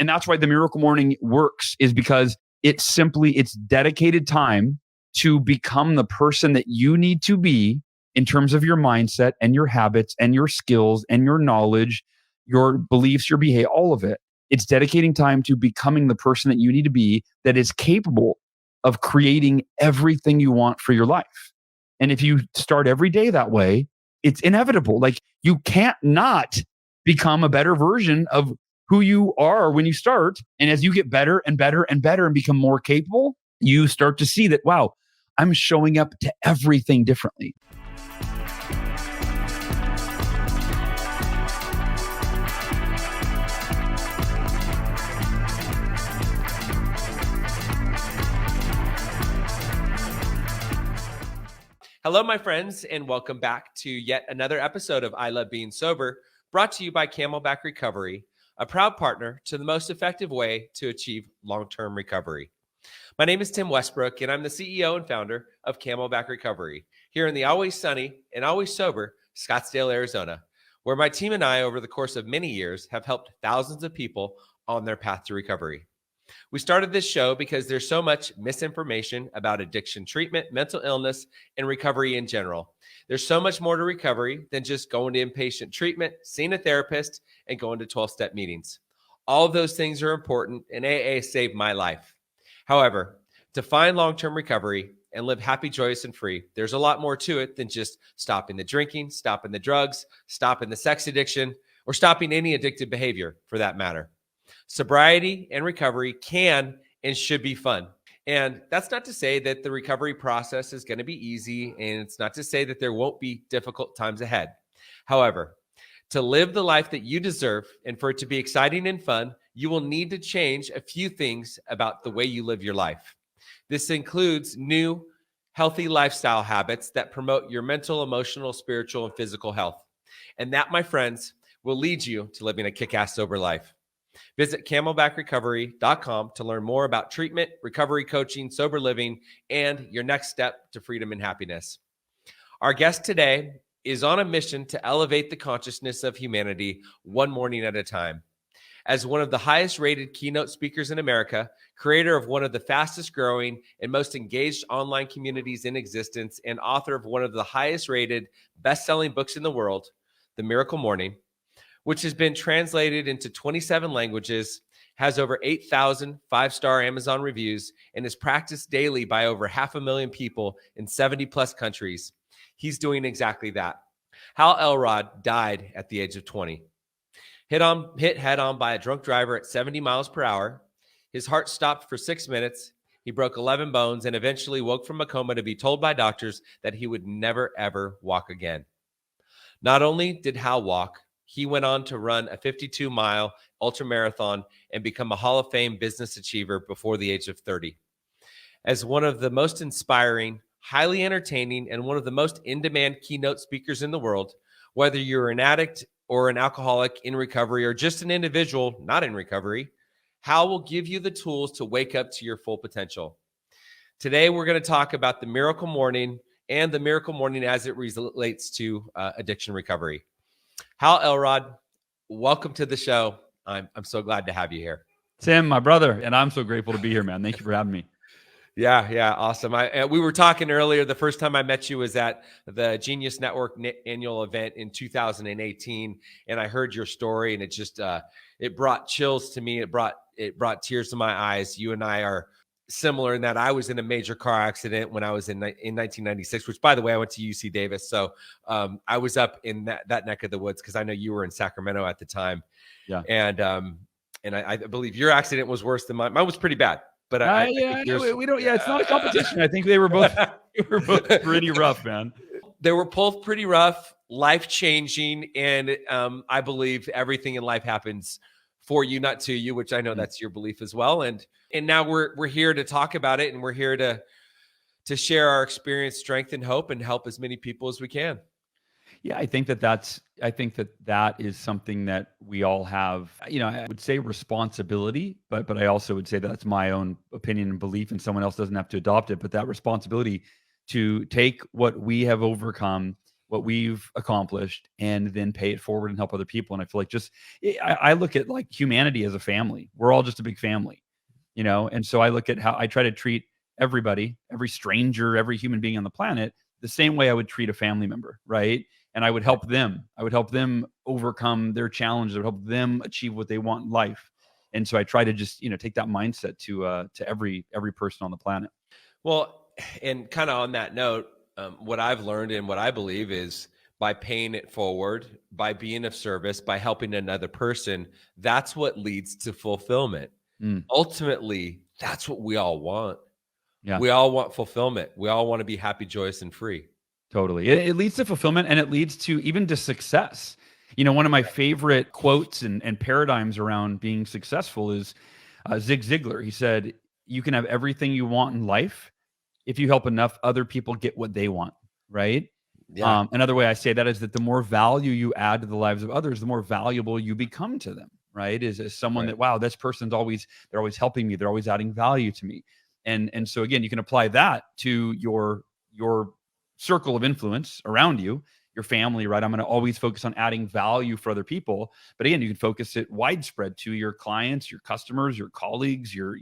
And that's why the Miracle Morning works, is because it's dedicated time to become the person that you need to be in terms of your mindset and your habits and your skills and your knowledge, your beliefs, your behavior, all of it. It's dedicating time to becoming the person that you need to be, that is capable of creating everything you want for your life. And if you start every day that way, it's inevitable. Like, you can't not become a better version of who you are when you start. And as you get better and better and better and become more capable, you start to see that, wow, I'm showing up to everything differently. Hello, my friends, and welcome back to yet another episode of I Love Being Sober, brought to you by Camelback Recovery, a proud partner to the most effective way to achieve long-term recovery. My name is Tim Westbrook, and I'm the CEO and founder of Camelback Recovery here in the always sunny and always sober Scottsdale, Arizona, where my team and I, over the course of many years, have helped thousands of people on their path to recovery. We started this show because there's so much misinformation about addiction treatment, mental illness, and recovery in general. There's so much more to recovery than just going to inpatient treatment, seeing a therapist, and going to 12-step meetings. All of those things are important, and AA saved my life. However, to find long-term recovery and live happy, joyous, and free, there's a lot more to it than just stopping the drinking, stopping the drugs, stopping the sex addiction, or stopping any addictive behavior for that matter. Sobriety and recovery can and should be fun. And that's not to say that the recovery process is going to be easy, and it's not to say that there won't be difficult times ahead. However, to live the life that you deserve and for it to be exciting and fun, you will need to change a few things about the way you live your life. This includes new, healthy lifestyle habits that promote your mental, emotional, spiritual, and physical health. And that, my friends, will lead you to living a kick-ass sober life. Visit camelbackrecovery.com to learn more about treatment, recovery coaching, sober living, and your next step to freedom and happiness. Our guest today is on a mission to elevate the consciousness of humanity one morning at a time. As one of the highest rated keynote speakers in America, creator of one of the fastest growing and most engaged online communities in existence, and author of one of the highest rated best-selling books in the world, The Miracle Morning, which has been translated into 27 languages, has over 8,000 five-star Amazon reviews, and is practiced daily by over 500,000 people in 70 plus countries. He's doing exactly that. Hal Elrod died at the age of 20. Hit head on by a drunk driver at 70 miles per hour. His heart stopped for 6 minutes. He broke 11 bones and eventually woke from a coma to be told by doctors that he would never, ever walk again. Not only did Hal walk, he went on to run a 52-mile ultramarathon and become a Hall of Fame business achiever before the age of 30. As one of the most inspiring, highly entertaining, and one of the most in-demand keynote speakers in the world, whether you're an addict or an alcoholic in recovery or just an individual not in recovery, Hal will give you the tools to wake up to your full potential. Today, we're going to talk about the Miracle Morning and the Miracle Morning as it relates to addiction recovery. Hal Elrod, welcome to the show. I'm so glad to have you here. Tim, my brother, and I'm so grateful to be here, man. Thank you for having me. Yeah, awesome. We were talking earlier. The first time I met you was at the Genius Network annual event in 2018, and I heard your story, and it just it brought chills to me. It brought tears to my eyes. You and I are similar in that I was in a major car accident when I was in 1996, which, by the way, I went to UC Davis. So I was up in that neck of the woods because I know you were in Sacramento at the time. Yeah. And I believe your accident was worse than mine. Mine was pretty bad. But we don't. Yeah, it's not a competition. I think they were both pretty rough, man. They were both pretty rough, life-changing, and I believe everything in life happens for you, not to you, which I know that's your belief as well. And now we're here to talk about it, and we're here to share our experience, strength, and hope, and help as many people as we can. Yeah, I think that is something that we all have. I would say responsibility, but I also would say that's my own opinion and belief, and someone else doesn't have to adopt it. But that responsibility to take what we have overcome what we've accomplished, and then pay it forward and help other people. And I feel like I look at like humanity as a family. We're all just a big family, And so I look at how I try to treat everybody, every stranger, every human being on the planet, the same way I would treat a family member, right? And I would help them. I would help them overcome their challenges. I would help them achieve what they want in life. And so I try to just, take that mindset to every person on the planet. Well, and kind of on that note, what I've learned and what I believe is by paying it forward, by being of service, by helping another person, that's what leads to fulfillment. Ultimately, that's what we all want. Yeah. We all want fulfillment. We all want to be happy, joyous, and free. Totally. It leads to fulfillment, and it leads to even to success. One of my favorite quotes and paradigms around being successful is Zig Ziglar. He said, you can have everything you want in life if you help enough other people get what they want, right? Yeah. Another way I say that is that the more value you add to the lives of others, the more valuable you become to them, right? Is someone that, wow, this person's they're always helping me. They're always adding value to me. And so again, you can apply that to your circle of influence around you, your family, right? I'm going to always focus on adding value for other people. But again, you can focus it widespread to your clients, your customers, your colleagues, your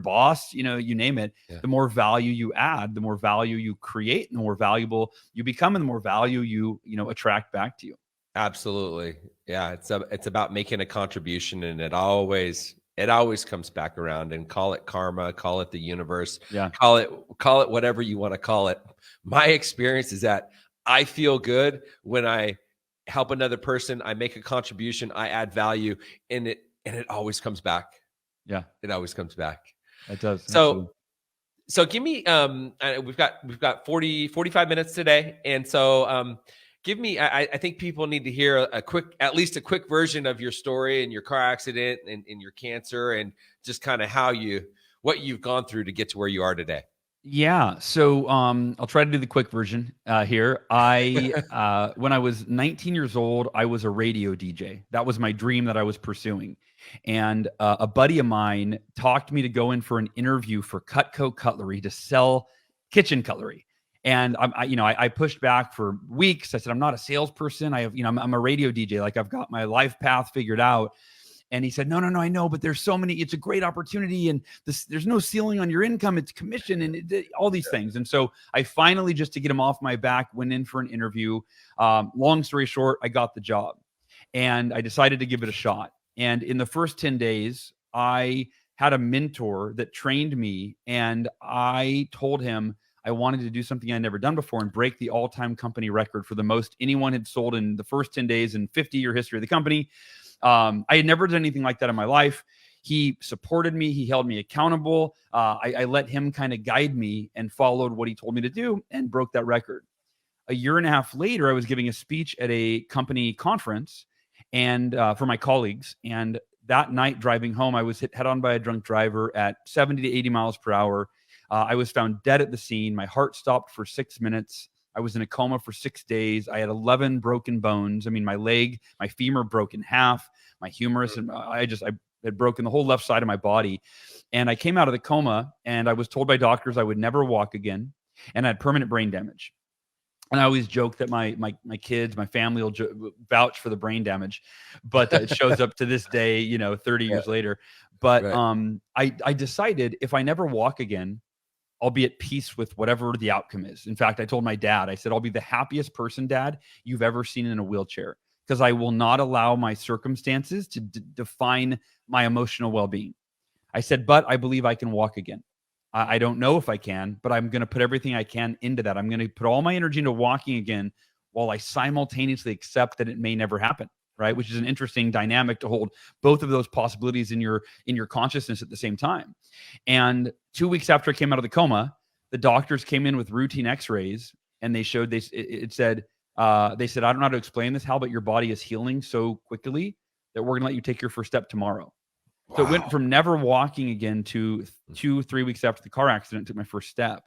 boss, you name it. Yeah. The more value you add, the more value you create, and the more valuable you become, and the more value you attract back to you. Absolutely. Yeah. It's about making a contribution, and it always comes back around. And call it karma, call it the universe, call it whatever you want to call it. My experience is that I feel good when I help another person, I make a contribution, I add value, and it always comes back. Yeah. It always comes back. It does. So give me, we've got 45 minutes today. And so, give me, I think people need to hear at least a quick version of your story and your car accident and your cancer, and just kind of what you've gone through to get to where you are today. Yeah. So I'll try to do the quick version here. When I was 19 years old, I was a radio DJ. That was my dream that I was pursuing. And a buddy of mine talked me to go in for an interview for Cutco Cutlery to sell kitchen cutlery. And I pushed back for weeks. I said, I'm not a salesperson. I'm a radio DJ. Like, I've got my life path figured out. And he said, no, I know, but there's so many, it's a great opportunity. And there's no ceiling on your income. It's commission and all these things. And so I finally, just to get him off my back, went in for an interview. Long story short, I got the job, and I decided to give it a shot. And in the first 10 days, I had a mentor that trained me, and I told him I wanted to do something I'd never done before and break the all-time company record for the most anyone had sold in the first 10 days in 50-year history of the company. I had never done anything like that in my life. He supported me. He held me accountable. I let him kind of guide me, and followed what he told me to do, and broke that record. A year and a half later, I was giving a speech at a company conference, and for my colleagues. And that night, driving home, I was hit head on by a drunk driver at 70 to 80 miles per hour. I was found dead at the scene. My heart stopped for 6 minutes. I was in a coma for 6 days. I had 11 broken bones. I mean, my leg, my femur broke in half, my humerus, and I had broken the whole left side of my body. And I came out of the coma, and I was told by doctors I would never walk again, and I had permanent brain damage. And I always joke that my kids, my family will vouch for the brain damage, but it shows up to this day, 30 years later. But I decided, if I never walk again, I'll be at peace with whatever the outcome is. In fact, I told my dad, I said, I'll be the happiest person, Dad, you've ever seen in a wheelchair, because I will not allow my circumstances to define my emotional well-being. I said, but I believe I can walk again. I don't know if I can, but I'm going to put everything I can into that. I'm going to put all my energy into walking again, while I simultaneously accept that it may never happen. Right. Which is an interesting dynamic, to hold both of those possibilities in your consciousness at the same time. And 2 weeks after I came out of the coma, the doctors came in with routine x-rays, and they showed, they said, I don't know how to explain this, Hal, but your body is healing so quickly that we're going to let you take your first step tomorrow. Wow. So it went from never walking again to 2-3 weeks after the car accident, took my first step.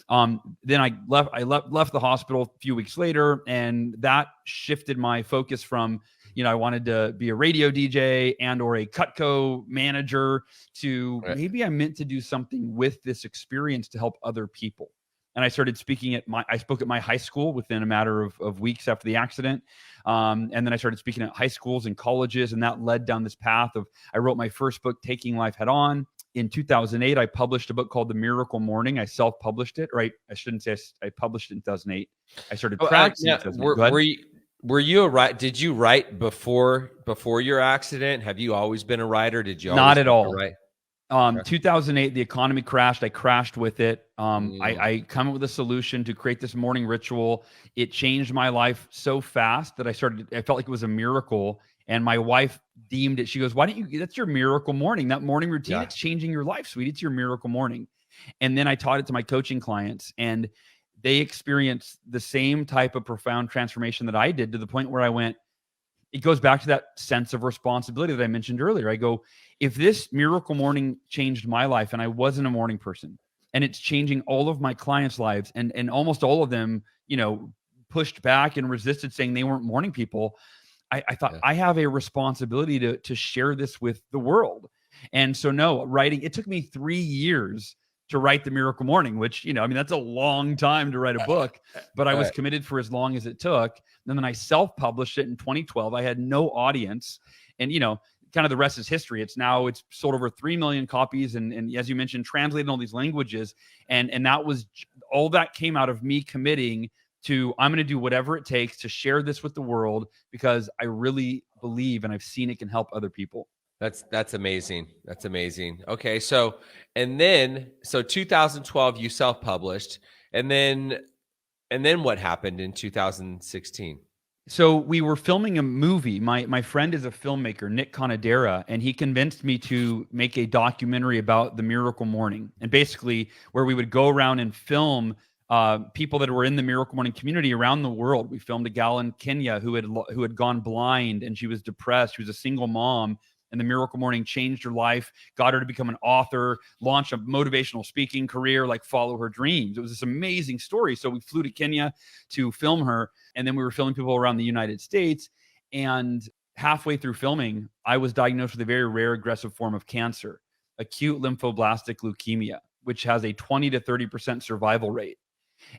Then I left the hospital a few weeks later, and that shifted my focus from, I wanted to be a radio DJ or a Cutco manager, to maybe I meant to do something with this experience to help other people. And I started speaking I spoke at my high school within a matter of weeks after the accident. And then I started speaking at high schools and colleges, and that led down this path of, I wrote my first book, Taking Life Head On. In 2008, I published a book called The Miracle Morning. I self-published it, right? I shouldn't say I published it in 2008. I started practicing. Were you a writer? Did you write before your accident? Have you always been a writer? Did you always Not at all. write? 2008, the economy crashed. I crashed with it. I come up with a solution to create this morning ritual. It changed my life so fast that I felt like it was a miracle. And my wife deemed it. She goes, why don't you, that's your miracle morning. That morning routine, It's changing your life, sweetie. It's your miracle morning. And then I taught it to my coaching clients, and they experienced the same type of profound transformation that I did, to the point where I went, it goes back to that sense of responsibility that I mentioned earlier. I go, if this miracle morning changed my life, and I wasn't a morning person, and it's changing all of my clients' lives, and almost all of them, pushed back and resisted, saying they weren't morning people, I thought, I have a responsibility to share this with the world. And so writing, it took me 3 years to write The Miracle Morning, which, that's a long time to write a book, but I was committed for as long as it took. And then I self-published it in 2012. I had no audience, and, kind of the rest is history. It's sold over 3 million copies. And as you mentioned, translated in all these languages. And that was all that came out of me committing to, I'm going to do whatever it takes to share this with the world, because I really believe, and I've seen it can help other people. That's amazing. That's amazing. Okay. So 2012, you self-published, and then what happened in 2016? So we were filming a movie. My friend is a filmmaker, Nick Conadera, and he convinced me to make a documentary about the Miracle Morning, and basically where we would go around and film people that were in the Miracle Morning community around the world. We filmed a gal in Kenya who had gone blind, and she was depressed. She was a single mom, and the Miracle Morning changed her life, got her to become an author, launch a motivational speaking career, follow her dreams. It was this amazing story. So we flew to Kenya to film her, and then we were filming people around the United States. And halfway through filming, I was diagnosed with a very rare aggressive form of cancer, acute lymphoblastic leukemia, which has a 20 to 30% survival rate.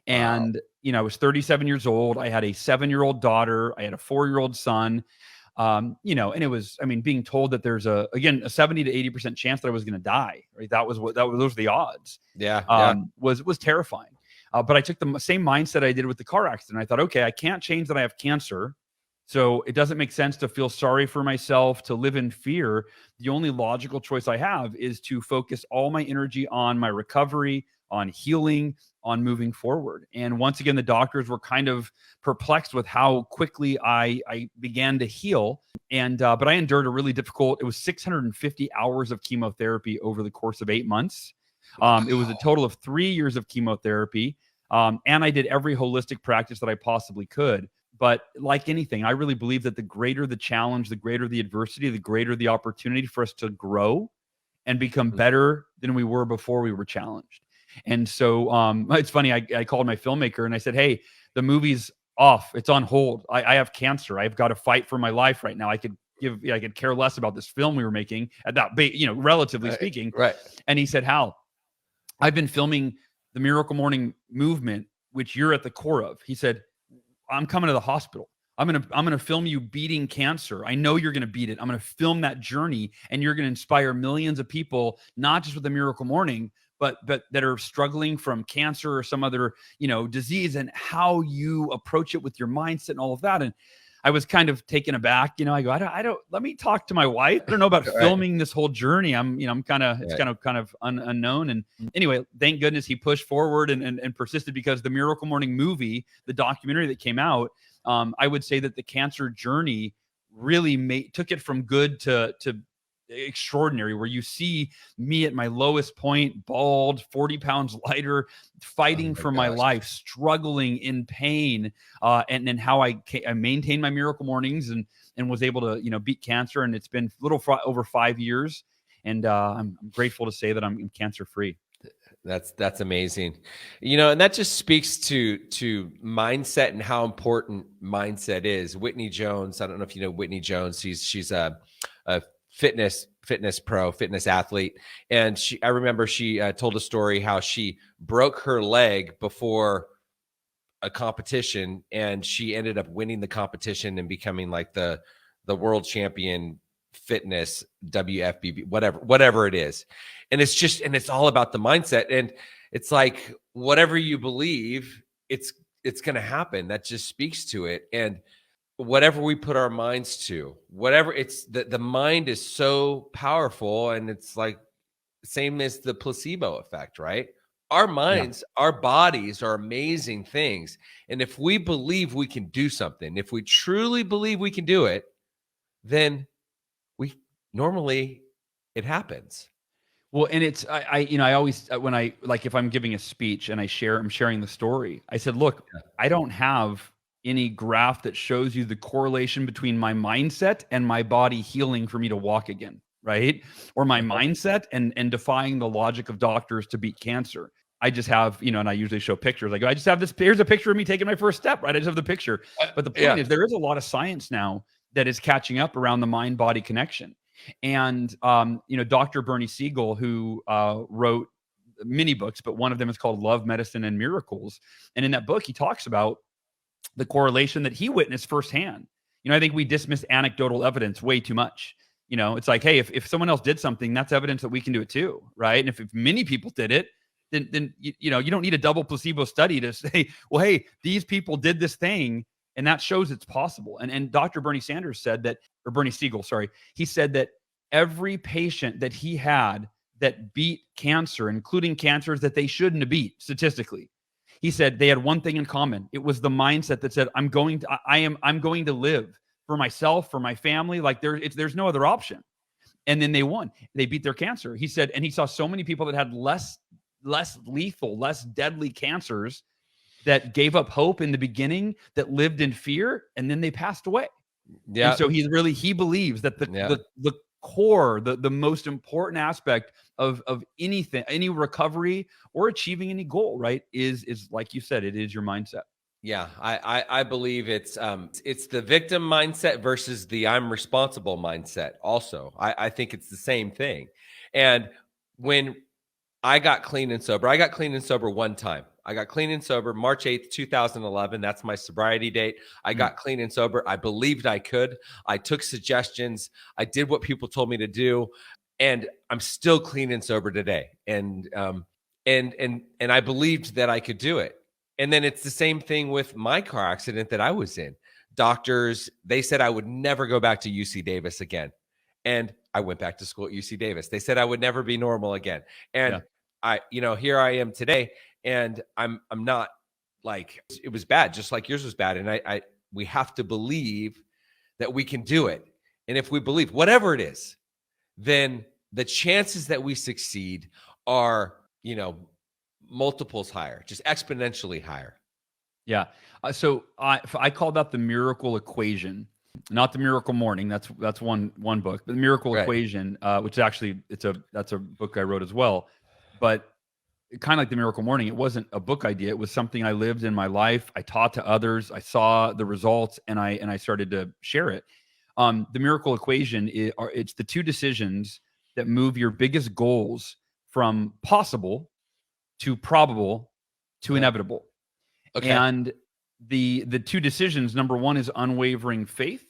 And, I was 37 years old. I had a 7-year-old daughter. I had a 4-year-old son. And it was, being told that there's a 70 to 80% chance that I was going to die, right? Those were the odds. Was terrifying. But I took the same mindset I did with the car accident. I thought, okay, I can't change that I have cancer. So it doesn't make sense to feel sorry for myself, to live in fear. The only logical choice I have is to focus all my energy on my recovery, on healing, on moving forward. And once again, the doctors were kind of perplexed with how quickly I began to heal. And but I endured a really difficult, it was 650 hours of chemotherapy over the course of 8 months. It was a total of 3 years of chemotherapy. And I did every holistic practice that I possibly could. But like anything, I really believe that the greater the challenge, the greater the adversity, the greater the opportunity for us to grow and become better than we were before we were challenged. And so it's funny, I called my filmmaker and I said, hey, the movie's off. It's on hold. I have cancer. I've got to fight for my life right now. I could care less about this film we were making at that, relatively speaking. Right. And he said, Hal, I've been filming the Miracle Morning movement, which you're at the core of. He said, I'm coming to the hospital. I'm gonna film you beating cancer. I know you're gonna beat it. I'm gonna film that journey, and you're gonna inspire millions of people, not just with the Miracle Morning, but that are struggling from cancer or some other disease, and how you approach it with your mindset and all of that. And I was kind of taken aback. I go, I don't. Let me talk to my wife. I don't know about filming this whole journey. I'm kind of it's kind of unknown. And anyway, thank goodness he pushed forward and persisted, because the Miracle Morning movie, the documentary that came out, I would say that the cancer journey really took it from good to extraordinary, where you see me at my lowest point, bald, 40 pounds lighter, fighting for my life, struggling in pain, and then how I maintained my Miracle Mornings and was able to beat cancer. And it's been over 5 years, and I'm grateful to say that I'm cancer free. That's amazing. And that just speaks to mindset and how important mindset is. Whitney Jones, I don't know if you know Whitney Jones. She's a fitness fitness athlete. And I remember she told a story how she broke her leg before a competition, and she ended up winning the competition and becoming like the world champion fitness, WFBB, whatever it is. And it's all about the mindset. And it's like, whatever you believe, it's going to happen. That just speaks to it. And whatever we put our minds to, whatever, it's the mind is so powerful. And it's like same as the placebo effect, right? Our minds, our bodies are amazing things. And if we believe we can do something, if we truly believe we can do it, then normally it happens. Well, and it's, I always, when I, like, if I'm giving a speech and I'm sharing the story, I said, look, I don't have any graph that shows you the correlation between my mindset and my body healing for me to walk again, right? Or my mindset and defying the logic of doctors to beat cancer. I just have, and I usually show pictures. I go, I just have this, here's a picture of me taking my first step, right? I just have the picture. But the point is, there is a lot of science now that is catching up around the mind-body connection. And, Dr. Bernie Siegel, who wrote many books, but one of them is called Love, Medicine, and Miracles. And in that book, he talks about the correlation that he witnessed firsthand. I think we dismiss anecdotal evidence way too much. It's like, hey, if someone else did something, that's evidence that we can do it too, right? And if many people did it, then you don't need a double placebo study to say, well, hey, these people did this thing, and that shows it's possible. And Dr. Bernie Sanders said that, or Bernie Siegel, sorry, he said that every patient that he had that beat cancer, including cancers that they shouldn't have beat statistically, he said they had one thing in common. It was the mindset that said, I'm going to live for myself, for my family. Like there's no other option. And then they won. They beat their cancer. He said, and he saw so many people that had less lethal, less deadly cancers that gave up hope in the beginning, that lived in fear, and then they passed away. Yeah. And so he believes that the core, the most important aspect of anything, any recovery or achieving any goal, right, is like you said, it is your mindset. Yeah, I believe it's the victim mindset versus the I'm responsible mindset. Also, I think it's the same thing. And when I got clean and sober one time. I got clean and sober March 8th, 2011. That's my sobriety date. I got clean and sober. I believed I could. I took suggestions. I did what people told me to do. And I'm still clean and sober today. And I believed that I could do it. And then it's the same thing with my car accident that I was in. Doctors, they said I would never go back to UC Davis again. And I went back to school at UC Davis. They said I would never be normal again. And here I am today, and I'm not, like, it was bad, just like yours was bad. And we have to believe that we can do it. And if we believe whatever it is, then the chances that we succeed are, multiples higher, just exponentially higher. Yeah. So I call that the miracle equation. Not the Miracle Morning. That's one book, but the Miracle Equation, which actually that's a book I wrote as well. But kind of like the Miracle Morning, it wasn't a book idea. It was something I lived in my life. I taught to others. I saw the results, and I started to share it. The Miracle Equation it's the two decisions that move your biggest goals from possible to probable to inevitable. Okay. And the two decisions, number one is unwavering faith.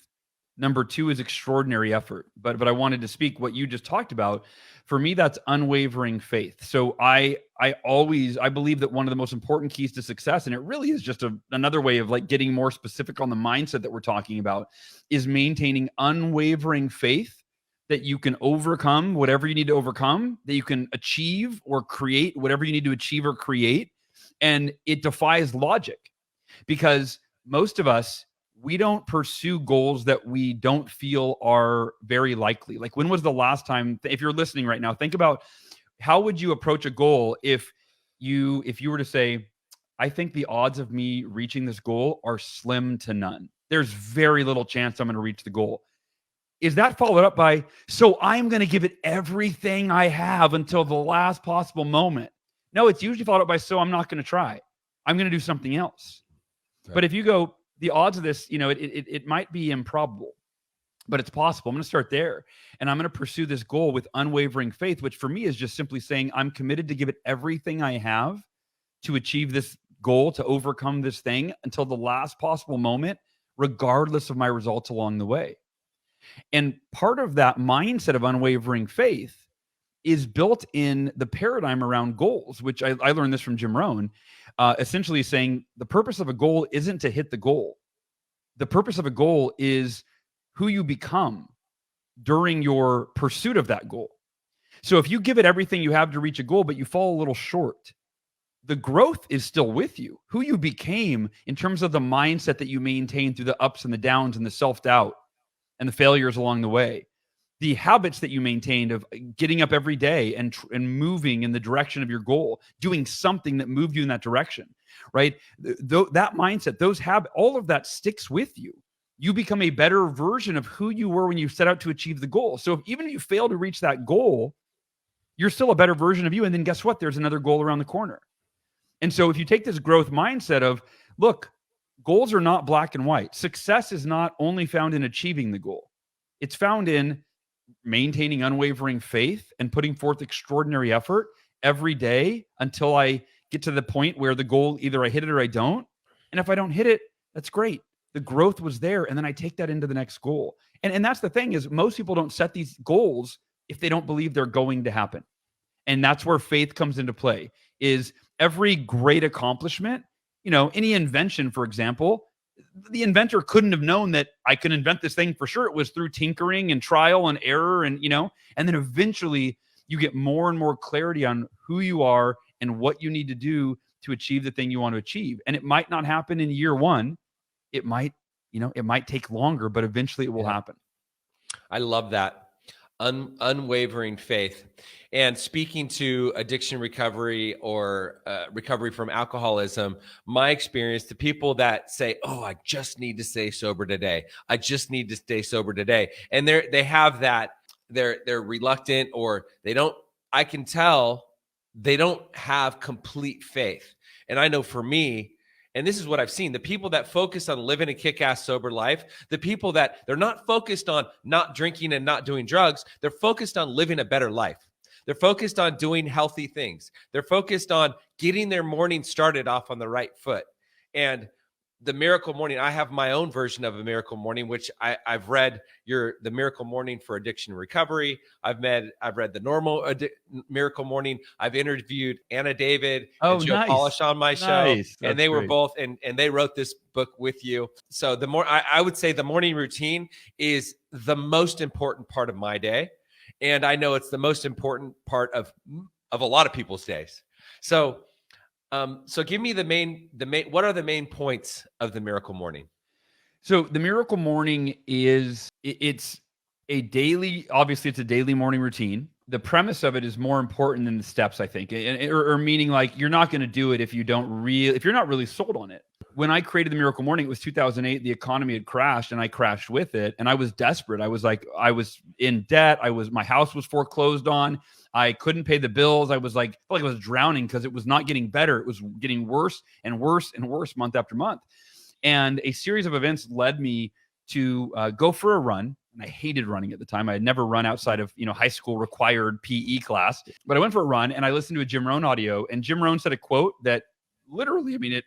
Number two is extraordinary effort. But I wanted to speak what you just talked about. For me, that's unwavering faith. So I believe that one of the most important keys to success, and it really is just another way of like getting more specific on the mindset that we're talking about, is maintaining unwavering faith that you can overcome whatever you need to overcome, that you can achieve or create whatever you need to achieve or create. And it defies logic, because most of us, we don't pursue goals that we don't feel are very likely. Like, when was the last time, if you're listening right now, think about how would you approach a goal if you were to say, I think the odds of me reaching this goal are slim to none. There's very little chance I'm going to reach the goal. Is that followed up by, so I'm going to give it everything I have until the last possible moment? No, it's usually followed up by, so I'm not going to try. I'm going to do something else. Right. But if you go, the odds of this, it might be improbable. but it's possible. I'm going to start there, and I'm going to pursue this goal with unwavering faith, which for me is just simply saying I'm committed to give it everything I have to achieve this goal, to overcome this thing until the last possible moment, regardless of my results along the way. And part of that mindset of unwavering faith is built in the paradigm around goals, which I learned this from Jim Rohn, essentially saying the purpose of a goal isn't to hit the goal. The purpose of a goal is who you become during your pursuit of that goal. So if you give it everything you have to reach a goal, but you fall a little short, the growth is still with you. Who you became in terms of the mindset that you maintain through the ups and the downs and the self-doubt and the failures along the way, the habits that you maintained of getting up every day and moving in the direction of your goal, doing something that moved you in that direction, right? That mindset, those habits, all of that sticks with you. You become a better version of who you were when you set out to achieve the goal. So even if you fail to reach that goal, you're still a better version of you. And then guess what? There's another goal around the corner. And so if you take this growth mindset of, look, goals are not black and white. Success is not only found in achieving the goal. It's found in maintaining unwavering faith and putting forth extraordinary effort every day until I get to the point where the goal, either I hit it or I don't. And if I don't hit it, that's great. The growth was there. And then I take that into the next goal. And that's the thing, is most people don't set these goals if they don't believe they're going to happen. And that's where faith comes into play. Is every great accomplishment, any invention, for example, the inventor couldn't have known that I could invent this thing for sure. It was through tinkering and trial and error, and then eventually you get more and more clarity on who you are and what you need to do to achieve the thing you want to achieve. And it might not happen in year one. It might take longer, but eventually it will happen. I love that. Unwavering faith. And speaking to addiction recovery or recovery from alcoholism, my experience, the people that say, oh, I just need to stay sober today. I just need to stay sober today. And they have that, they're reluctant, or I can tell they don't have complete faith. And I know for me, and this is what I've seen, the people that focus on living a kick-ass sober life, the people that they're not focused on not drinking and not doing drugs, they're focused on living a better life. They're focused on doing healthy things. They're focused on getting their morning started off on the right foot. And the Miracle Morning, I have my own version of a Miracle Morning, which I've read the Miracle Morning for Addiction Recovery. I've read the normal Miracle Morning. I've interviewed Anna David and Joe Polish on my show, and they were both, and they wrote this book with you. So I would say the morning routine is the most important part of my day, and I know it's the most important part of a lot of people's days. So give me the main, what are the main points of the Miracle Morning? So the Miracle Morning it's a daily morning routine. The premise of it is more important than the steps, I think, or meaning like you're not going to do it if you're not really sold on it. When I created the Miracle Morning, it was 2008. The economy had crashed and I crashed with it. And I was desperate. I was in debt. My house was foreclosed on. I couldn't pay the bills. I felt like I was drowning because it was not getting better. It was getting worse and worse and worse month after month. And a series of events led me to go for a run. And I hated running at the time. I had never run outside of high school required PE class. But I went for a run and I listened to a Jim Rohn audio. And Jim Rohn said a quote that literally,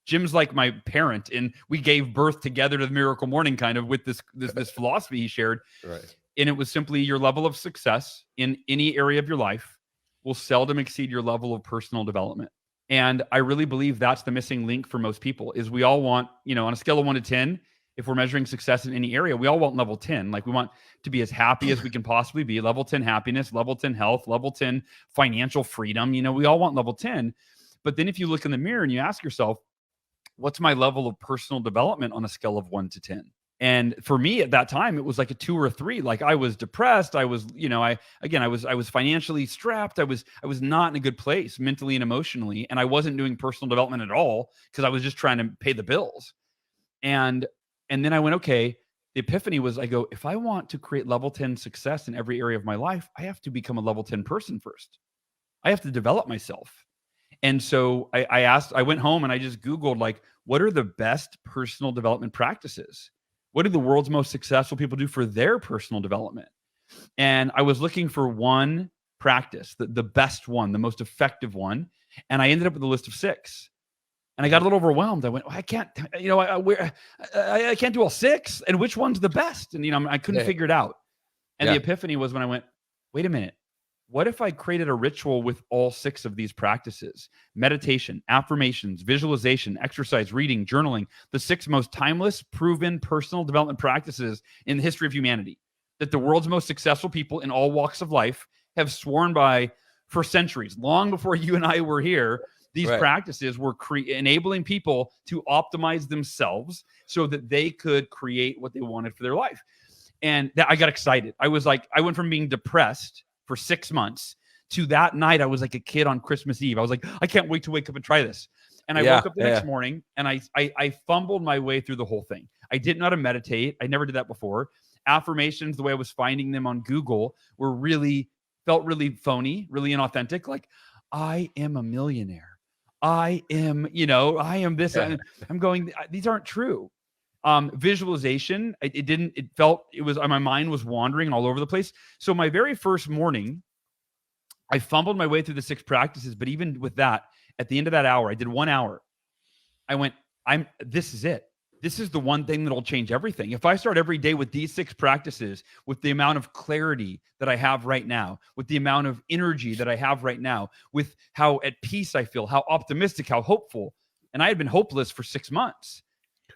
Jim's like my parent, and we gave birth together to the Miracle Morning, kind of with this philosophy he shared. Right. And it was simply, your level of success in any area of your life will seldom exceed your level of personal development. And I really believe that's the missing link for most people. Is we all want, on a scale of 1 to 10, if we're measuring success in any area, we all want level 10. Like, we want to be as happy as we can possibly be. Level 10 happiness, level 10 health, level 10 financial freedom. We all want level 10. But then if you look in the mirror and you ask yourself, what's my level of personal development on a scale of 1 to 10? And for me at that time, it was like a 2 or a 3. Like, I was depressed. I was, I was financially strapped. I was not in a good place mentally and emotionally. And I wasn't doing personal development at all because I was just trying to pay the bills. And then I went, okay, the epiphany was, I go, if I want to create level 10 success in every area of my life, I have to become a level 10 person first. I have to develop myself. And so I went home and I just Googled, like, what are the best personal development practices? what do the world's most successful people do for their personal development? And I was looking for one practice, the best one, the most effective one. And I ended up with a list of 6. And I got a little overwhelmed. I went, I can't, I can't do all 6. And which one's the best? And, I couldn't figure it out. And the epiphany was when I went, wait a minute. What if I created a ritual with all 6 of these practices? Meditation, affirmations, visualization, exercise, reading, journaling, the 6 most timeless, proven personal development practices in the history of humanity that the world's most successful people in all walks of life have sworn by for centuries, long before you and I were here. These practices were enabling people to optimize themselves so that they could create what they wanted for their life. And I got excited. I was like, I went from being depressed for 6 months to that night, I was like a kid on Christmas Eve. I was like, I can't wait to wake up and try this. And I woke up the next morning and I fumbled my way through the whole thing. I didn't know how to meditate. I never did that before. Affirmations, the way I was finding them on Google, felt really phony, really inauthentic. Like, I am a millionaire. I am this. I'm going, these aren't true. Visualization, my mind was wandering all over the place. So my very first morning, I fumbled my way through the 6 practices, but even with that, at the end of that hour, I did 1 hour. I went, this is it. This is the one thing that'll change everything. If I start every day with these 6 practices, with the amount of clarity that I have right now, with the amount of energy that I have right now, with how at peace I feel, how optimistic, how hopeful, and I had been hopeless for 6 months.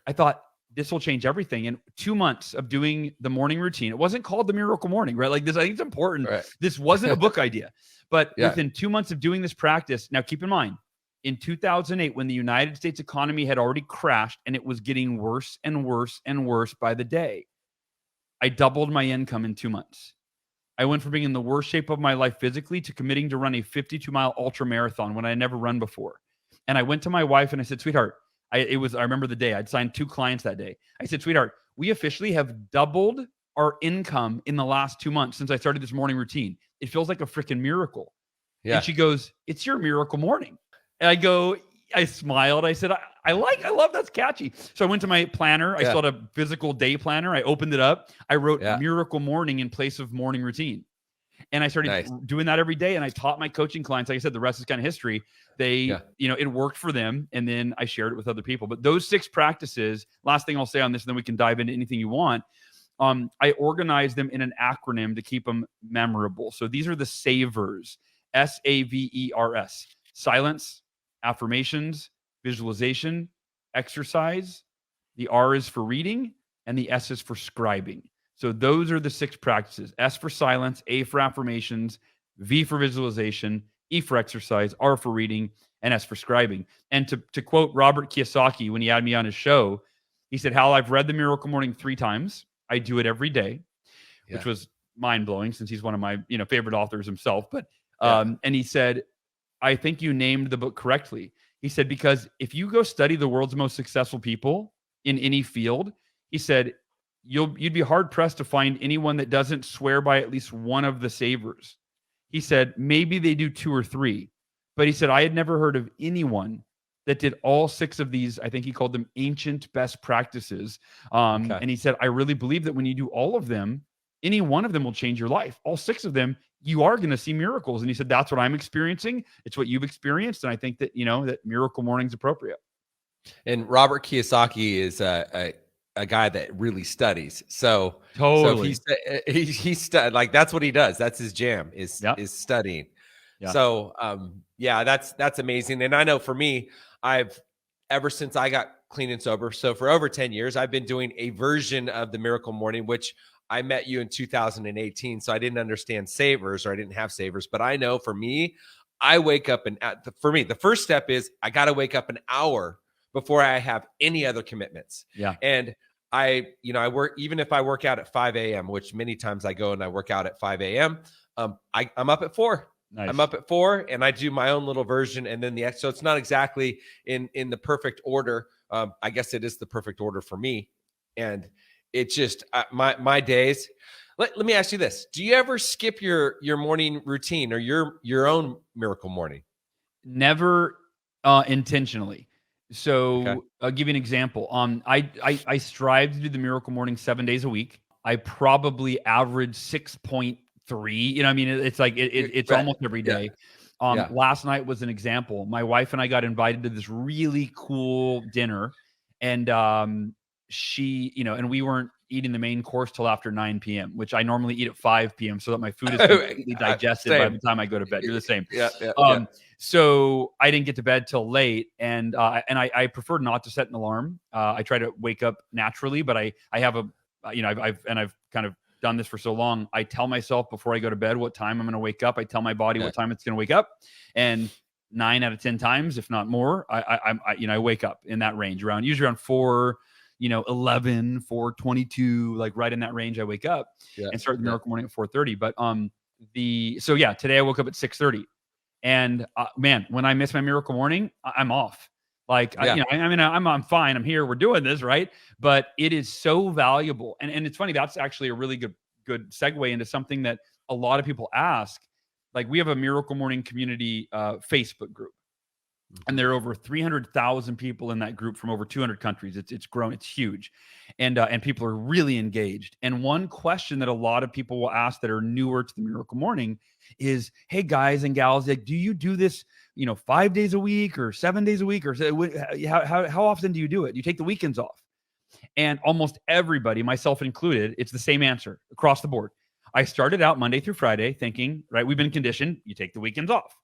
I thought, this will change everything. In 2 months of doing the morning routine, it wasn't called the Miracle Morning, right? Like this, I think it's important. Right. This wasn't a book idea, but within 2 months of doing this practice, now keep in mind, in 2008, when the United States economy had already crashed and it was getting worse and worse and worse by the day, I doubled my income in 2 months. I went from being in the worst shape of my life physically to committing to run a 52-mile ultra marathon when I had never run before. And I went to my wife and I said, sweetheart, I remember the day I'd signed 2 clients that day. I said, sweetheart, we officially have doubled our income in the last 2 months since I started this morning routine. It feels like a freaking miracle. Yeah. And she goes, it's your miracle morning. And I smiled. I said, I love that's catchy. So I went to my planner. I still had a physical day planner. I opened it up. I wrote miracle morning in place of morning routine. And I started doing that every day. And I taught my coaching clients, like I said, the rest is kind of history. It worked for them. And then I shared it with other people. But those 6 practices, last thing I'll say on this, and then we can dive into anything you want. I organized them in an acronym to keep them memorable. So these are the SAVERS, SAVERS: silence, affirmations, visualization, exercise. The R is for reading, and the S is for scribing. So those are the 6 practices. S for silence, A for affirmations, V for visualization, E for exercise, R for reading, and S for scribing. And to quote Robert Kiyosaki when he had me on his show, he said, Hal, I've read The Miracle Morning 3 times. I do it every day, which was mind-blowing since he's one of my favorite authors himself. But and he said, I think you named the book correctly. He said, because if you go study the world's most successful people in any field, he said, you'd be hard pressed to find anyone that doesn't swear by at least one of the savers. He said, maybe they do 2 or 3, but he said, I had never heard of anyone that did all 6 of these. I think he called them ancient best practices. And he said, I really believe that when you do all of them, any one of them will change your life. All 6 of them, you are going to see miracles. And he said, that's what I'm experiencing. It's what you've experienced. And I think that, that Miracle Morning is appropriate. And Robert Kiyosaki is a guy that really studies. So totally. So he's like, that's what he does. That's his jam is studying. Yeah. So, that's amazing. And I know for me, ever since I got clean and sober, so for over 10 years, I've been doing a version of the Miracle Morning, which I met you in 2018. So I didn't understand savers, or I didn't have savers, but I know for me, I wake up for me, the first step is I got to wake up an hour before I have any other commitments. Yeah. And I work, even if I work out at 5 a.m., which many times I go and I work out at 5 a.m. I'm up at 4. Nice. I'm up at 4 and I do my own little version. And then so it's not exactly in the perfect order. I guess it is the perfect order for me. And it's just my days. Let me ask you this. Do you ever skip your morning routine or your own miracle morning? Never intentionally. So I'll give you an example. I strive to do the Miracle Morning 7 days a week. I probably average 6.3. You know, I mean, it's like it's Right. almost every day. Last night was an example. My wife and I got invited to this really cool dinner, and she, and we weren't eating the main course till after 9 p.m., which I normally eat at 5 p.m. so that my food is completely digested by the time I go to bed. You're the same. So I didn't get to bed till late, and I prefer not to set an alarm. I try to wake up naturally, but I have I've kind of done this for so long. I tell myself before I go to bed what time I'm going to wake up. I tell my body what time it's going to wake up, and 9 out of 10 times, if not more, I wake up in that range usually around 4. 11, 4:22, like right in that range, I wake up and start the Miracle Morning at 4:30. But today I woke up at 6:30, and man, when I miss my Miracle Morning, I'm off. Like, I'm fine. I'm here. We're doing this, right? But it is so valuable, and it's funny. That's actually a really good segue into something that a lot of people ask. Like, we have a Miracle Morning community Facebook group. And there are over 300,000 people in that group from over 200 countries. It's grown. It's huge. And people are really engaged. And one question that a lot of people will ask that are newer to the Miracle Morning is, hey, guys and gals, like, do you do this, 5 days a week or 7 days a week? Or how often do you do it? Do you take the weekends off? And almost everybody, myself included, it's the same answer across the board. I started out Monday through Friday thinking, right, we've been conditioned, you take the weekends off.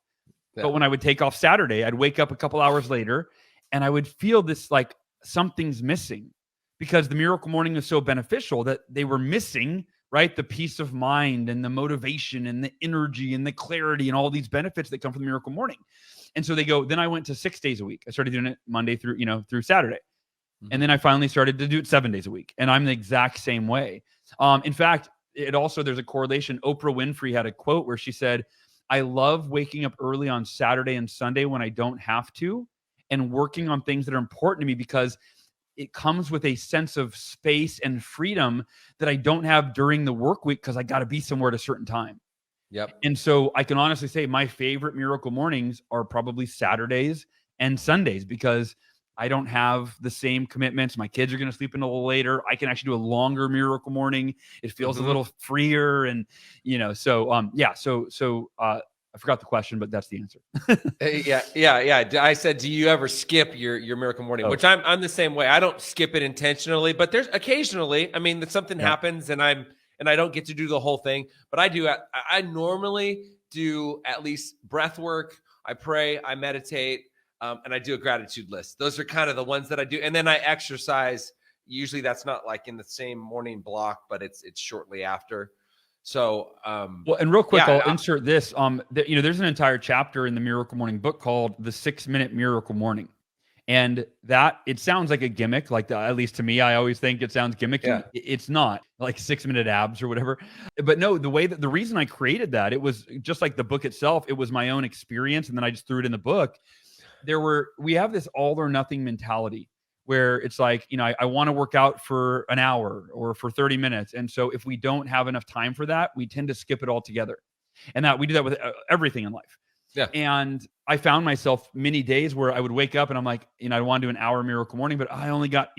But when I would take off Saturday, I'd wake up a couple hours later and I would feel this like something's missing, because the Miracle Morning is so beneficial that they were missing, right, the peace of mind and the motivation and the energy and the clarity and all these benefits that come from the Miracle Morning. And so then I went to 6 days a week. I started doing it Monday through Saturday. And then I finally started to do it 7 days a week. And I'm the exact same way. In fact, there's a correlation. Oprah Winfrey had a quote where she said, I love waking up early on Saturday and Sunday when I don't have to, and working on things that are important to me, because it comes with a sense of space and freedom that I don't have during the work week, because I got to be somewhere at a certain time. Yep. And so I can honestly say my favorite Miracle Mornings are probably Saturdays and Sundays, because I don't have the same commitments. My kids are going to sleep in a little later. I can actually do a longer Miracle Morning. It feels a little freer, and So I forgot the question, but that's the answer. Yeah. I said, do you ever skip your Miracle Morning? Which I'm the same way. I don't skip it intentionally, but there's occasionally, that something happens and I don't get to do the whole thing, but I do. I normally do at least breath work. I pray, I meditate. And I do a gratitude list. Those are kind of the ones that I do. And then I exercise. Usually that's not like in the same morning block, but it's shortly after. So, and real quick, I'll insert this. There's an entire chapter in the Miracle Morning book called The 6-Minute Miracle Morning. And that, it sounds like a gimmick, at least to me, I always think it sounds gimmicky. Yeah. It's not like 6-minute abs or whatever. But no, the reason I created that, it was just like the book itself. It was my own experience. And then I just threw it in the book. We have this all or nothing mentality where it's like, I want to work out for an hour or for 30 minutes. And so if we don't have enough time for that, we tend to skip it altogether. And that we do that with everything in life. Yeah. And I found myself many days where I would wake up and I'm like, I want to do an hour Miracle Morning, but I only got,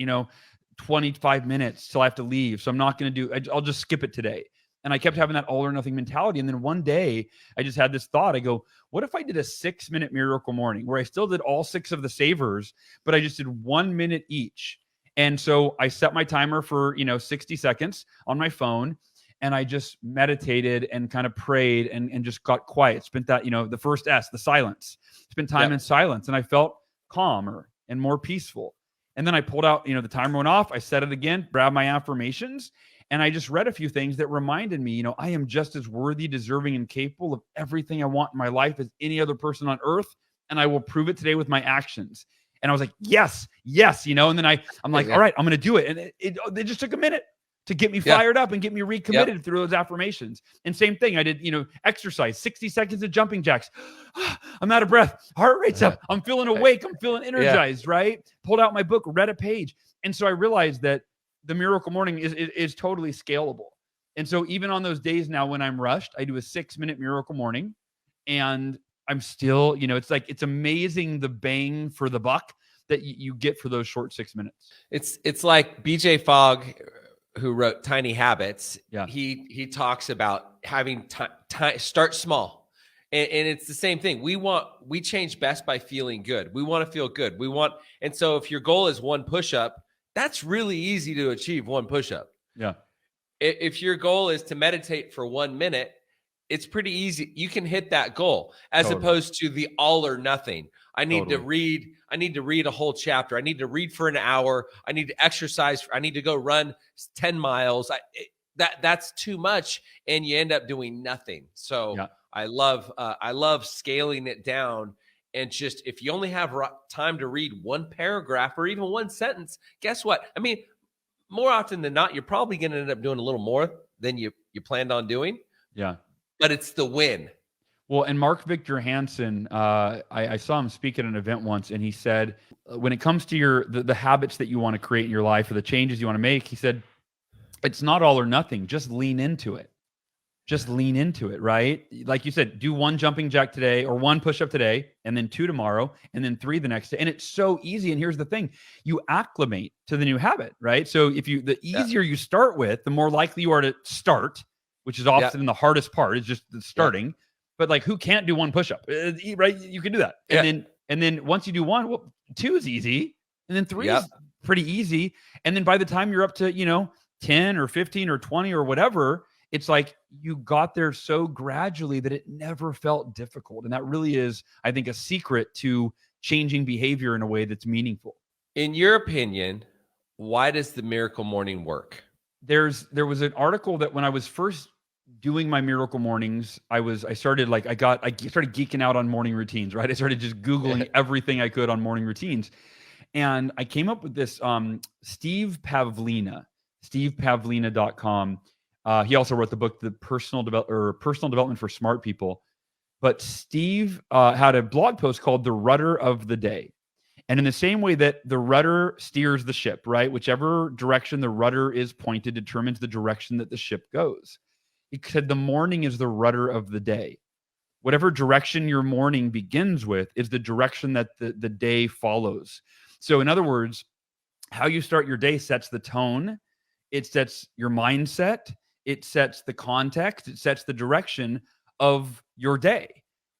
25 minutes till I have to leave. So I'm not going to I'll just skip it today. And I kept having that all or nothing mentality. And then one day I just had this thought. I go, what if I did a 6-minute Miracle Morning where I still did all 6 of the savers, but I just did 1 minute each? And so I set my timer for, 60 seconds on my phone. And I just meditated and kind of prayed and just got quiet. Spent that, the first S, the silence. Spent time in silence. And I felt calmer and more peaceful. And then I pulled out, the timer went off. I set it again, grabbed my affirmations. And I just read a few things that reminded me, I am just as worthy, deserving, and capable of everything I want in my life as any other person on earth. And I will prove it today with my actions. And I was like, yes. And then I'm like, all right, I'm going to do it. And it just took a minute to get me fired up and get me recommitted through those affirmations. And same thing, I did, exercise, 60 seconds of jumping jacks. I'm out of breath. Heart rate's up. I'm feeling awake. I'm feeling energized, right? Pulled out my book, read a page. And so I realized that the Miracle Morning is totally scalable. And so even on those days now when I'm rushed, I do a 6-minute Miracle Morning, and I'm still, it's amazing the bang for the buck that you get for those short 6 minutes. It's like BJ Fogg, who wrote Tiny Habits. Yeah. He talks about having start small. And it's the same thing. We change best by feeling good. We want to feel good. And so if your goal is one push-up, that's really easy to achieve, one push-up. Yeah. If your goal is to meditate for 1 minute, it's pretty easy. You can hit that goal as opposed to the all or nothing. I need to read a whole chapter. I need to read for an hour. I need to exercise. I need to go run 10 miles. That's too much. And you end up doing nothing. So yeah. I love scaling it down. And just, if you only have time to read one paragraph or even one sentence, guess what? I mean, more often than not, you're probably going to end up doing a little more than you planned on doing. Yeah. But it's the win. Well, and Mark Victor Hansen, I saw him speak at an event once, and he said, when it comes to the habits that you want to create in your life or the changes you want to make, he said, it's not all or nothing. Just lean into it. Just lean into it, right? Like you said, do one jumping jack today or one push-up today, and then 2 tomorrow, and then 3 the next day. And it's so easy. And here's the thing. You acclimate to the new habit, right? So the easier you start with, the more likely you are to start, which is often the hardest part, is just the starting. Yeah. But like, who can't do one push-up, right? You can do that. And then once you do 1, well, 2 is easy. And then 3 is pretty easy. And then by the time you're up to, 10 or 15 or 20 or whatever, it's like you got there so gradually that it never felt difficult. And that really is, I think, a secret to changing behavior in a way that's meaningful. In your opinion, why does the Miracle Morning work? There was an article that when I was first doing my Miracle Mornings, I started geeking out on morning routines, right? I started just Googling everything I could on morning routines. And I came up with this Steve Pavlina.com. He also wrote the book, The Personal Development for Smart People. But Steve had a blog post called The Rudder of the Day. And in the same way that the rudder steers the ship, right? Whichever direction the rudder is pointed determines the direction that the ship goes. He said the morning is the rudder of the day. Whatever direction your morning begins with is the direction that the day follows. So in other words, how you start your day sets the tone. It sets your mindset. It sets the context. It sets the direction of your day.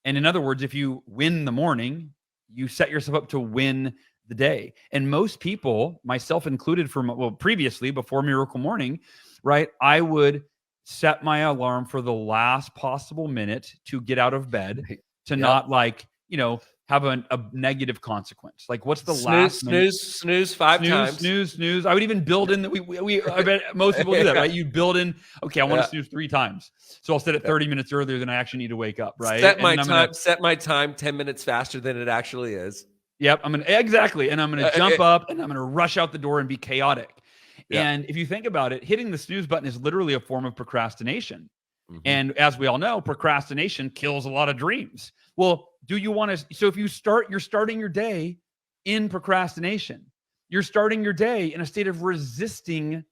And in other words, if you win the morning, you set yourself up to win the day. And most people, myself included, previously, before Miracle Morning, right, I would set my alarm for the last possible minute to get out of bed, to not have a negative consequence. Like, what's the last minute? Snooze 5 times. Snooze. I would even build in that I bet most people do that, right? You'd build in, okay, I want to snooze 3 times. So I'll set it 30 minutes earlier than I actually need to wake up, right? Set my time 10 minutes faster than it actually is. Yep. Exactly. And I'm going to jump up and I'm going to rush out the door and be chaotic. Yeah. And if you think about it, hitting the snooze button is literally a form of procrastination. Mm-hmm. And as we all know, procrastination kills a lot of dreams. Well, do you want to? So if you're starting your day in procrastination. You're starting your day in a state of resisting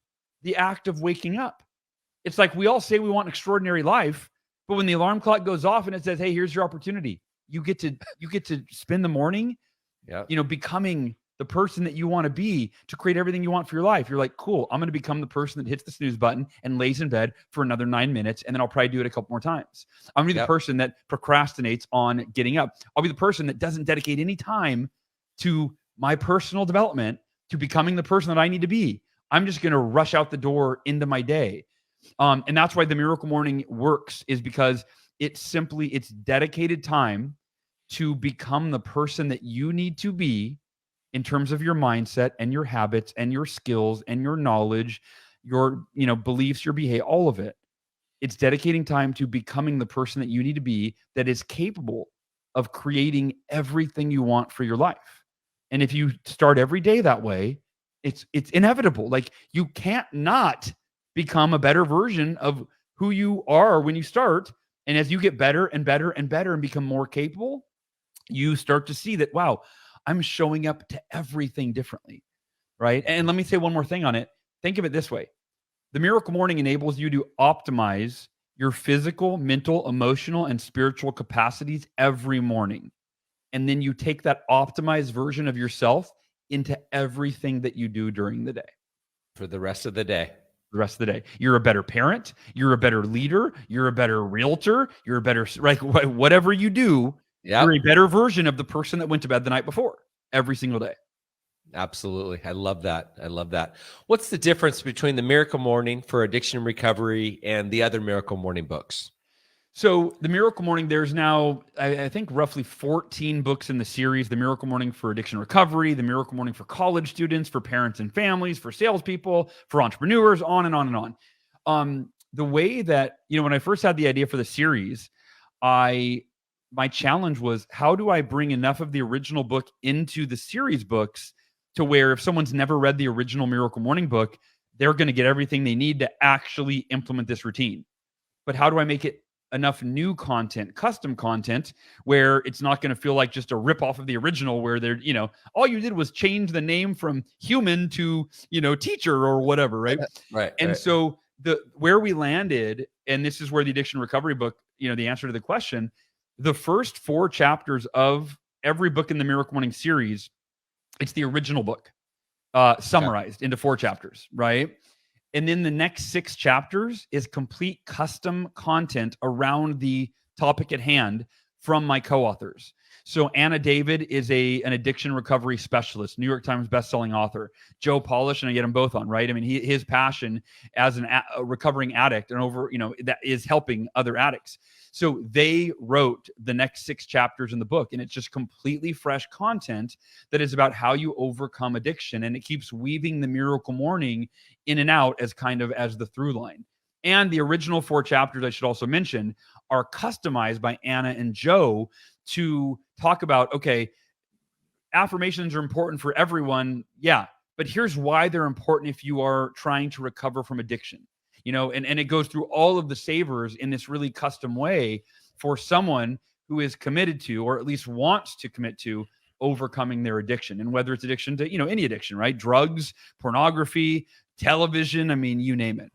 the act of waking up. It's like we all say we want an extraordinary life, but when the alarm clock goes off and it says, "Hey, here's your opportunity," you get to spend the morning, becoming the person that you want to be to create everything you want for your life. You're like, cool, I'm going to become the person that hits the snooze button and lays in bed for another 9 minutes. And then I'll probably do it a couple more times. I'm going to be the person that procrastinates on getting up. I'll be the person that doesn't dedicate any time to my personal development, to becoming the person that I need to be. I'm just going to rush out the door into my day. And that's why the Miracle Morning works, is because it's dedicated time to become the person that you need to be in terms of your mindset and your habits and your skills and your knowledge, your beliefs, your behavior, all of it. It's dedicating time to becoming the person that you need to be, that is capable of creating everything you want for your life. And if you start every day that way, it's inevitable. Like, you can't not become a better version of who you are when you start. And as you get better and better and better and become more capable, you start to see that, wow, I'm showing up to everything differently, right? And let me say one more thing on it. Think of it this way. The Miracle Morning enables you to optimize your physical, mental, emotional, and spiritual capacities every morning. And then you take that optimized version of yourself into everything that you do during the day. For the rest of the day. The rest of the day. You're a better parent. You're a better leader. You're a better realtor. You're a better, right? Whatever you do, you're a better version of the person that went to bed the night before every single day. Absolutely. I love that. I love that. What's the difference between the Miracle Morning for Addiction Recovery and the other Miracle Morning books? So the Miracle Morning, there's now, I think, roughly 14 books in the series. The Miracle Morning for Addiction Recovery, the Miracle Morning for college students, for parents and families, for salespeople, for entrepreneurs, on and on and on. The way that, when I first had the idea for the series, my challenge was, how do I bring enough of the original book into the series books to where if someone's never read the original Miracle Morning book, they're going to get everything they need to actually implement this routine. But how do I make it enough new content, custom content, where it's not going to feel like just a rip off of the original, where they're, all you did was change the name from human to, teacher or whatever, right? Right. And so where we landed, and this is where the Addiction Recovery book, the answer to the question, the first 4 chapters of every book in the Miracle Morning series, it's the original book, summarized into 4 chapters, right? And then the next 6 chapters is complete custom content around the topic at hand from my co-authors. So Anna David is an addiction recovery specialist, New York Times bestselling author. Joe Polish, and I get them both on, right? I mean, his passion as a recovering addict and that is helping other addicts. So they wrote the next 6 chapters in the book, and it's just completely fresh content that is about how you overcome addiction. And it keeps weaving the Miracle Morning in and out as the through line. And the original 4 chapters, I should also mention, are customized by Anna and Joe to talk about, okay, affirmations are important for everyone. Yeah. But here's why they're important if you are trying to recover from addiction. And it goes through all of the savers in this really custom way for someone who is committed to, or at least wants to commit to, overcoming their addiction. And whether it's addiction to, any addiction, right? Drugs, pornography, television, I mean, you name it.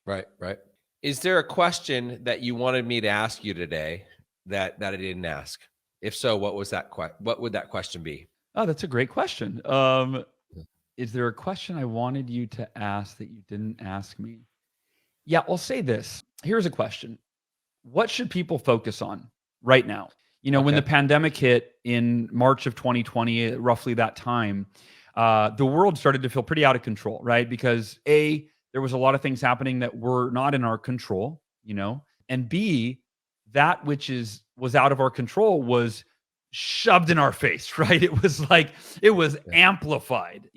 Right. Is there a question that you wanted me to ask you today that I didn't ask? If so, what would that question be? Oh, that's a great question. Is there a question I wanted you to ask that you didn't ask me? Yeah, I'll say this. Here's a question. What should people focus on right now? When the pandemic hit in March of 2020, roughly that time, the world started to feel pretty out of control, right? Because A, there was a lot of things happening that were not in our control, and B, that which was out of our control was shoved in our face, right? It was amplified,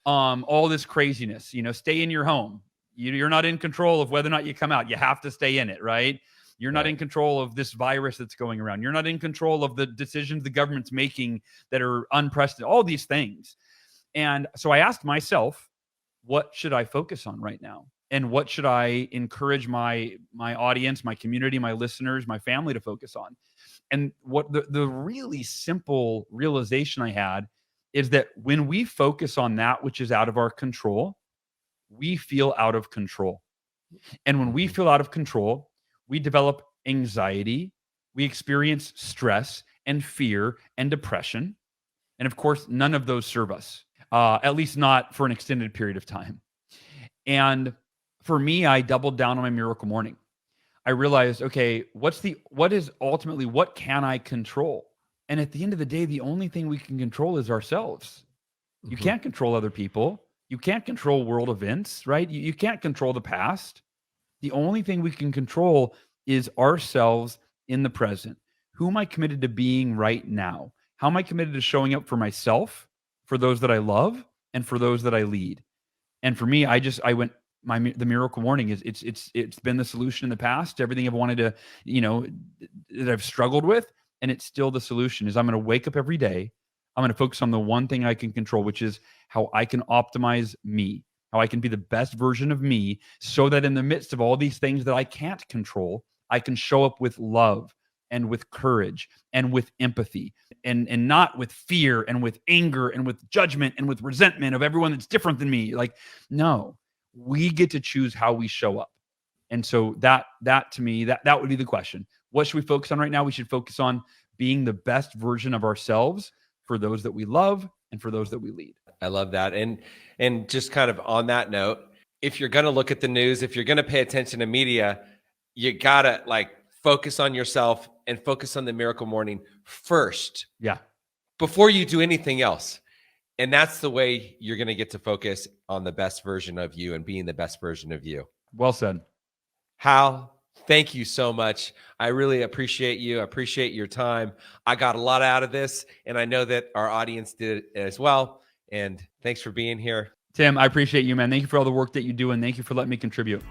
all this craziness, stay in your home. You're not in control of whether or not you come out. You have to stay in it, right? You're not in control of this virus that's going around. You're not in control of the decisions the government's making that are unprecedented, all these things. And so I asked myself, what should I focus on right now? And what should I encourage my audience, my community, my listeners, my family to focus on? And what the really simple realization I had is that when we focus on that which is out of our control, we feel out of control. And when we feel out of control, we develop anxiety, we experience stress and fear and depression. And of course, none of those serve us, at least not for an extended period of time. And for me, I doubled down on my Miracle Morning. I realized, okay, what can I control? And at the end of the day, the only thing we can control is ourselves. You can't control other people. You can't control world events, right? You can't control the past. The only thing we can control is ourselves in the present. Who am I committed to being right now? How am I committed to showing up for myself, for those that I love, and for those that I lead? And for me, the Miracle Morning it's been the solution in the past to everything I've wanted to, that I've struggled with. And it's still the solution. Is I'm going to wake up every day. I'm going to focus on the one thing I can control, which is how I can optimize me, how I can be the best version of me, so that in the midst of all these things that I can't control, I can show up with love and with courage and with empathy and not with fear and with anger and with judgment and with resentment of everyone that's different than me. No, we get to choose how we show up. And so that to me, that would be the question. What should we focus on right now? We should focus on being the best version of ourselves for those that we love and for those that we lead. I love that. And just kind of on that note, if you're going to look at the news, if you're going to pay attention to media, you got to like focus on yourself and focus on the Miracle Morning first. Yeah. Before you do anything else. And that's the way you're going to get to focus on the best version of you and being the best version of you. Well said. Hal, thank you so much. I really appreciate you. I appreciate your time. I got a lot out of this, and I know that our audience did as well. And thanks for being here. Tim, I appreciate you, man. Thank you for all the work that you do, and thank you for letting me contribute.